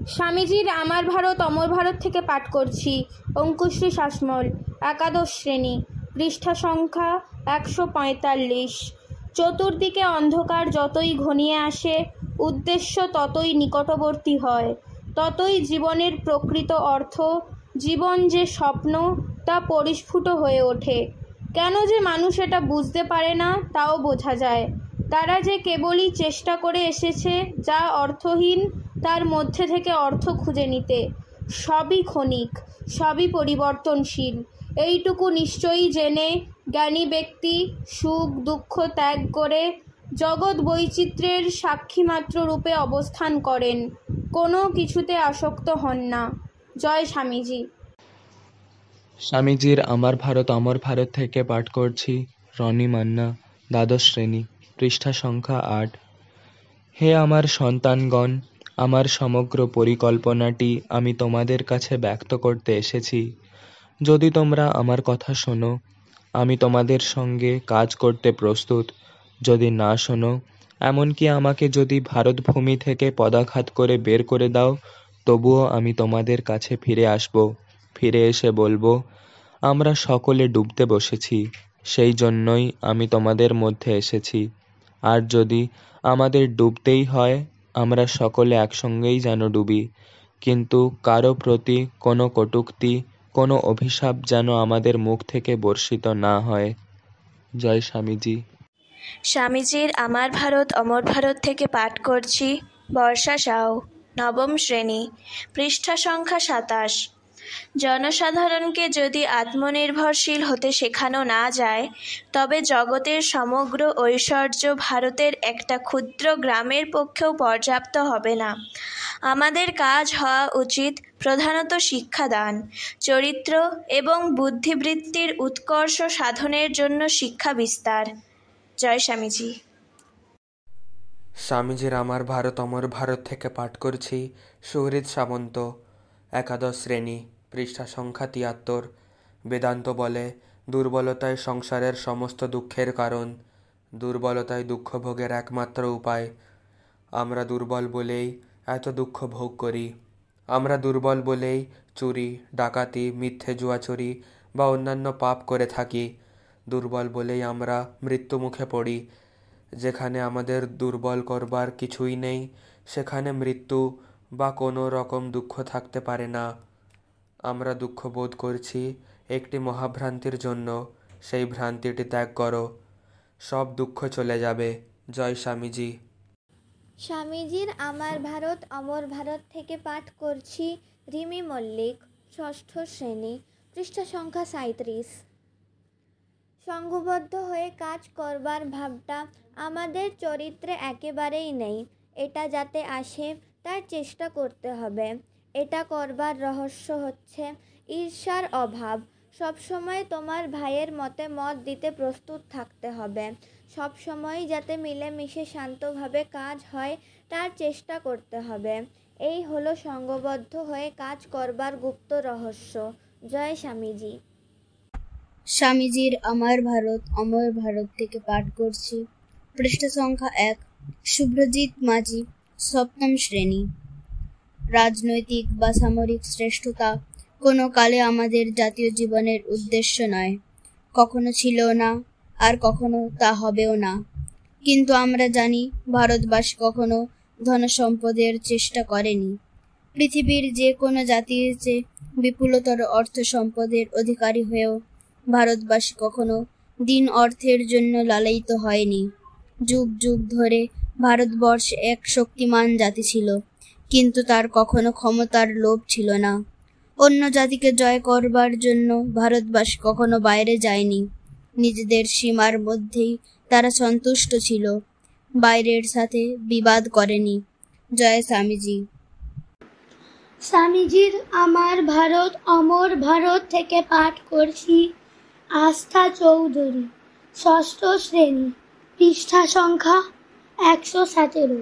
স্বামীজির আমার ভারত অমর ভারত থেকে পাঠ করছি। অঙ্কুশ্রী শাসমল, একাদশ শ্রেণী, পৃষ্ঠা সংখ্যা 145। চতুর্দিকে অন্ধকার যতই ঘনিয়ে আসে, উদ্দেশ্য ততই নিকটবর্তী হয়, ততই জীবনের প্রকৃত অর্থ, জীবন যে স্বপ্ন, তা পরিস্ফুট হয়ে ওঠে। কেন যে মানুষ এটা বুঝতে পারে না তাও বোঝা যায়। তারা যে কেবলই চেষ্টা করে এসেছে যা অর্থহীন তার মধ্যে থেকে অর্থ খুঁজে নিতে। সবই ক্ষণিক, সবই পরিবর্তনশীল, এইটুকু নিশ্চয়ই জেনে জ্ঞানী ব্যক্তি সুখ দুঃখ ত্যাগ করে জগৎ বৈচিত্র্যের সাক্ষীমাত্র রূপে অবস্থান করেন, কোনো কিছুতে আসক্ত হন না। জয় স্বামীজি। স্বামীজির আমার ভারত অমর ভারত থেকে পাঠ করছি। রনি মান্না, দ্বাদশ শ্রেণী, পৃষ্ঠা সংখ্যা 8। হে আমার সন্তানগণ, আমার সমগ্র পরিকল্পনাটি আমি তোমাদের কাছে ব্যক্ত করতে এসেছি। যদি তোমরা আমার কথা শোনো, আমি তোমাদের সঙ্গে কাজ করতে প্রস্তুত। যদি না শোনো, এমনকি আমাকে যদি ভারতভূমি থেকে পদাঘাত করে বের করে দাও, তবুও আমি তোমাদের কাছে ফিরে আসব। ফিরে এসে বলবো, আমরা সকলে ডুবতে বসেছি, সেই জন্যই আমি তোমাদের মধ্যে এসেছি। আর যদি আমাদের ডুবতেই হয়, আমরা সকলে একসঙ্গেই যেন ডুবি, কিন্তু কারো প্রতি কোনো কটূক্তি, কোনো অভিশাপ যেন আমাদের মুখ থেকে বর্ষিত না হয়। জয় স্বামীজি। স্বামীজির আমার ভারত অমর ভারত থেকে পাঠ করছি। বর্ষা সাউ, নবম শ্রেণী, পৃষ্ঠা সংখ্যা 27। জনসাধারণকে যদি আত্মনির্ভরশীল হতে শেখানো না যায়, তবে জগতের সমগ্র ঐশ্বর্য ভারতের একটা ক্ষুদ্র গ্রামের পক্ষেও পর্যাপ্ত হবে না। আমাদের কাজ হওয়া উচিত প্রধানত শিক্ষাদান, চরিত্র এবং বুদ্ধিবৃত্তির উৎকর্ষ সাধনের জন্য শিক্ষা বিস্তার। জয় স্বামীজি। স্বামীজির আমার ভারত অমর ভারত থেকে পাঠ করছি। সুহৃদ সামন্ত, একাদশ শ্রেণী, পৃষ্ঠা সংখ্যা 73। বেদান্ত বলে, দুর্বলতাই সংসারের সমস্ত দুঃখের কারণ, দুর্বলতাই দুঃখ ভোগের একমাত্র উপায়। আমরা দুর্বল বলেই এত দুঃখ ভোগ করি। আমরা দুর্বল বলেই চুরি, ডাকাতি, মিথ্যে জুয়াচুরি বা অন্যান্য পাপ করে থাকি। দুর্বল বলেই আমরা মৃত্যু মুখে পড়ি। যেখানে আমাদের দুর্বল করবার কিছুই নেই, সেখানে মৃত্যু বা কোনো রকম দুঃখ থাকতে পারে না। আমরা দুঃখ বোধ করছি একটি মহাভ্রান্তির জন্য, সেই ভ্রান্তিটি ত্যাগ করো, সব দুঃখ চলে যাবে। জয় স্বামীজি। স্বামীজির আমার ভারত অমর ভারত থেকে পাঠ করছি। রিমি মল্লিক, ষষ্ঠ শ্রেণী, পৃষ্ঠা সংখ্যা 37। সংঘবদ্ধ হয়ে কাজ করবার ভাবটা আমাদের চরিত্রে একেবারেই নেই। এটা যাতে আসে তার চেষ্টা করতে হবে। এটা করবার রহস্য হচ্ছে ঈর্ষার অভাব। সবসময় তোমার ভাইয়ের মতে মত দিতে প্রস্তুত থাকতে হবে। সবসময়ই যাতে মিলেমিশে শান্তভাবে কাজ হয় তার চেষ্টা করতে হবে। এই হলো সংঘবদ্ধ হয়ে কাজ করবার গুপ্ত রহস্য। জয় স্বামীজি। স্বামীজির আমার ভারত অমর ভারত থেকে পাঠ করছি। পৃষ্ঠা সংখ্যা 1। শুভ্রজিৎ মাঝি, সপ্তম শ্রেণী। রাজনৈতিক বা সামরিক শ্রেষ্ঠতা কোনো কালে আমাদের জাতীয় জীবনের উদ্দেশ্য নয়, কখনো ছিল না, আর কখনো তা হবেও না। কিন্তু আমরা জানি ভারতবাসী কখনো ধনসম্পদের চেষ্টা করেনি। পৃথিবীর যে কোনো জাতির চেয়ে বিপুলতর অর্থ সম্পদের অধিকারী হয়েও ভারতবাসী কখনো দিন অর্থের জন্য লালায়িত হয়নি। যুগ যুগ ধরে ভারতবর্ষে এক শক্তিমান জাতি ছিল, কিন্তু তার কখনো ক্ষমতার লোভ ছিল না। অন্য জাতিকে জয় করবার জন্য ভারতবাসী কখনো বাইরে যায়নি। নিজেদের সীমার মধ্যেই তারা সন্তুষ্ট ছিল, বাইরের সাথে বিবাদ করেনি। জয় স্বামীজি। স্বামীজির আমার ভারত অমর ভারত থেকে পাঠ করছি। আস্থা চৌধুরী, ষষ্ঠ শ্রেণী, পৃষ্ঠা সংখ্যা 117।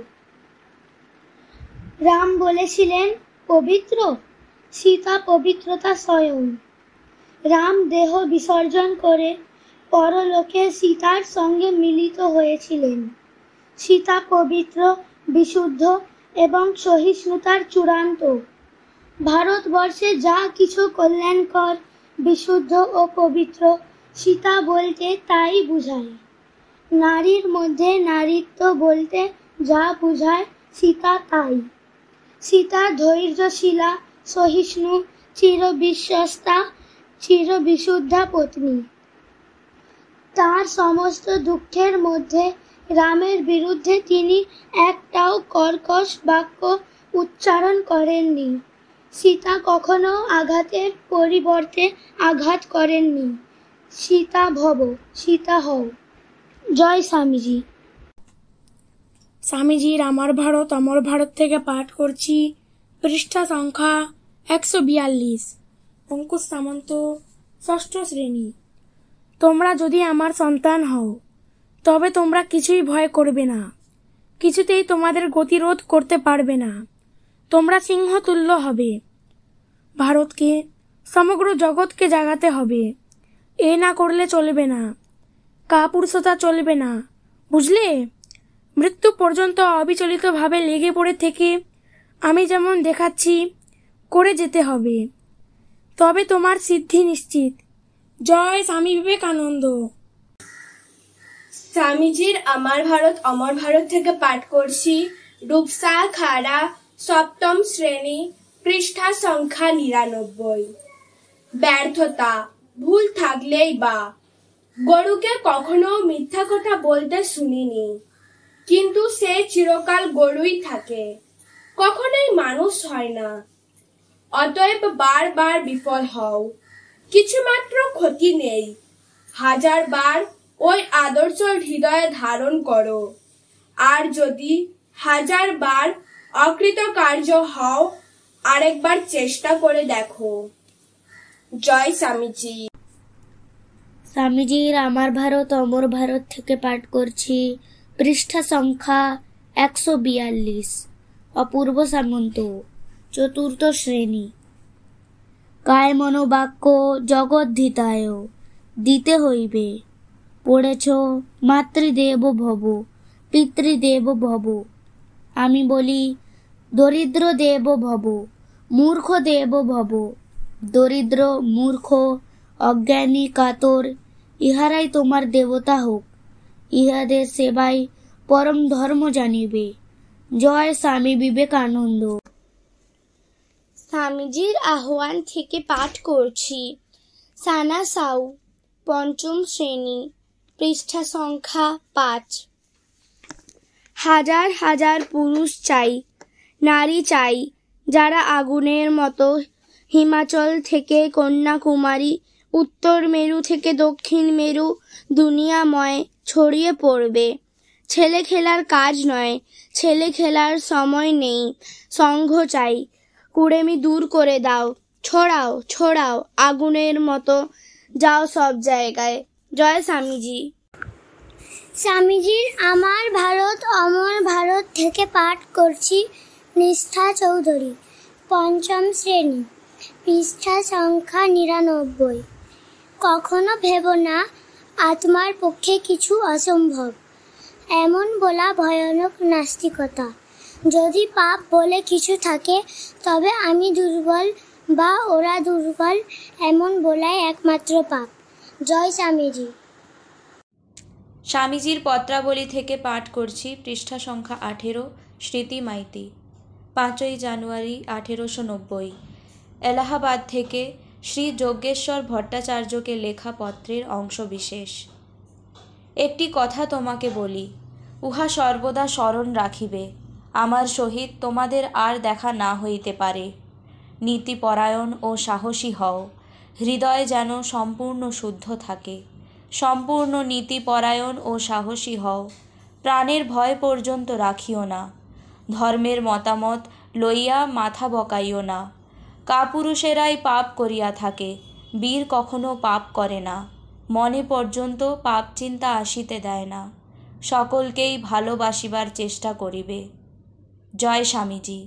রাম বলেছিলেন পবিত্র, সীতা পবিত্রতা স্বয়ং। রাম দেহ বিসর্জন করে পরলোকে সীতার সঙ্গে মিলিত হয়েছিলেন। সীতা পবিত্র, বিশুদ্ধ এবং সহিষ্ণুতার চূড়ান্ত। ভারতবর্ষে যা কিছু কল্যাণকর, বিশুদ্ধ ও পবিত্র, সীতা বলতে তাই বুঝায়। নারীর মধ্যে নারীত্ব বলতে যা বুঝায় সীতা তাই। সীতা ধৈর্যশীলা, সহিষ্ণু, চিরবিশ্বস্তা, চিরবিশুদ্ধা পত্নী। তার সমস্ত দুঃখের মধ্যে রামের বিরুদ্ধে তিনি একটাও কর্কশ বাক্য উচ্চারণ করেননি। সীতা কখনো আঘাতের পরিবর্তে আঘাত করেননি। সীতা ভব, সীতা হও। জয় স্বামীজি। স্বামীজির আমার ভারত অমর ভারত থেকে পাঠ করছি পৃষ্ঠা সংখ্যা 142। অঙ্কুশ সামন্ত, ষষ্ঠ শ্রেণী। তোমরা যদি আমার সন্তান হও তবে তোমরা কিছুই ভয় করবে না, কিছুতেই তোমাদের গতিরোধ করতে পারবে না। তোমরা সিংহতুল্য হবে। ভারতকে, সমগ্র জগৎকে জাগাতে হবে। এ না করলে চলবে না। কাপুরুষতা চলবে না, বুঝলে? মৃত্যু পর্যন্ত অবিচলিতভাবে লেগে পড়ে থেকে আমি যেমন দেখাচ্ছি করে যেতে হবে, তবে তোমার সিদ্ধি নিশ্চিত। জয় স্বামী বিবেকানন্দ। স্বামীজির আমার ভারত অমর ভারত থেকে পাঠ করছি রূপসা খাড়া, সপ্তম শ্রেণী, পৃষ্ঠা সংখ্যা 99। ব্যর্থতা, ভুল থাকলেই বা। গরুকে কখনো মিথ্যা কথা বলতে শুনিনি, কিন্তু সে চিরকাল গরুই থাকে, কখনোই মানুষ হয় না। অতএব বারবার বিফল হও, কিছুমাত্র ক্ষতি নেই। 1000 বার ওই আদর্শ হৃদয়ে ধারণ করো, আর যদি 1000 বার অকৃতকার্য হও, আরেকবার চেষ্টা করে দেখো। জয় স্বামীজি। স্বামীজির আমার ভারত অমর ভারত থেকে পাঠ করছি পৃষ্ঠা সংখ্যা 142। অপূর্ব সামন্ত, চতুর্থ শ্রেণী। কায় মনোবাক্য জগদ্ধিতায় দিতে হইবে। পড়েছ মাতৃদেব ভব, পিতৃদেব ভব। আমি বলি দরিদ্র দেব ভব, মূর্খ দেব ভব। দরিদ্র, মূর্খ, অজ্ঞানী, কাতর, ইহারাই তোমার দেবতা হোক। ইহাদের সেবাই পরম ধর্ম জানিবে। জয় স্বামী বিবেকানন্দ। স্বামীজির আহ্বান থেকে পাঠ করছি সানা সাউ, পঞ্চম শ্রেণী, পৃষ্ঠা সংখ্যা 5। হাজার হাজার পুরুষ চাই, নারী চাই, যারা আগুনের মতো হিমাচল থেকে কন্যাকুমারী, উত্তর মেরু থেকে দক্ষিণ মেরু দুনিয়াময় ছড়িয়ে পড়বে। ছেলে খেলার কাজ নয়, ছেলে খেলার সময় নেই। সংঘ চাই, কুড়েমি দূর করে দাও। ছড়াও ছড়াও আগুনের মতো, যাও সব জায়গায়। জয় স্বামীজি। স্বামীজির আমার ভারত অমর ভারত থেকে পাঠ করছি নিষ্ঠা চৌধুরী, পঞ্চম শ্রেণী, পৃষ্ঠা সংখ্যা 99। কখনো ভেবো না আত্মার পক্ষে কিছু অসম্ভব, এমন বলা ভয়ানক নাস্তিকতা। যদি পাপ বলে কিছু থাকে তবে আমি দুর্বল বা ওরা দুর্বল এমন বলাই একমাত্র পাপ। জয় স্বামীজি। স্বামীজির পত্রাবলী থেকে পাঠ করছি পৃষ্ঠা সংখ্যা 18। স্মৃতি মাইতি, 5ই জানুয়ারি 1890। এলাহাবাদ থেকে শ্রী যজ্ঞেশ্বর ভট্টাচার্যকে লেখা পত্রের অংশবিশেষ। একটি কথা তোমাকে বলি, উহা সর্বদা স্মরণ রাখিবে। আমার সহিত তোমাদের আর দেখা না হইতে পারে। নীতিপরায়ণ ও সাহসী হও, হৃদয় যেন সম্পূর্ণ শুদ্ধ থাকে। সম্পূর্ণ নীতিপরায়ণ ও সাহসী হও, প্রাণের ভয় পর্যন্ত রাখিও না। ধর্মের মতামত লইয়া মাথা বকাইও না। কাপুরুষেরাই পাপ করিয়া থাকে, বীর কখনো পাপ করে না। মনে পর্যন্ত পাপ চিন্তা আসিতে দেয় না। সকলকেই ভালোবাসিবার চেষ্টা করিবে। জয় স্বামীজি।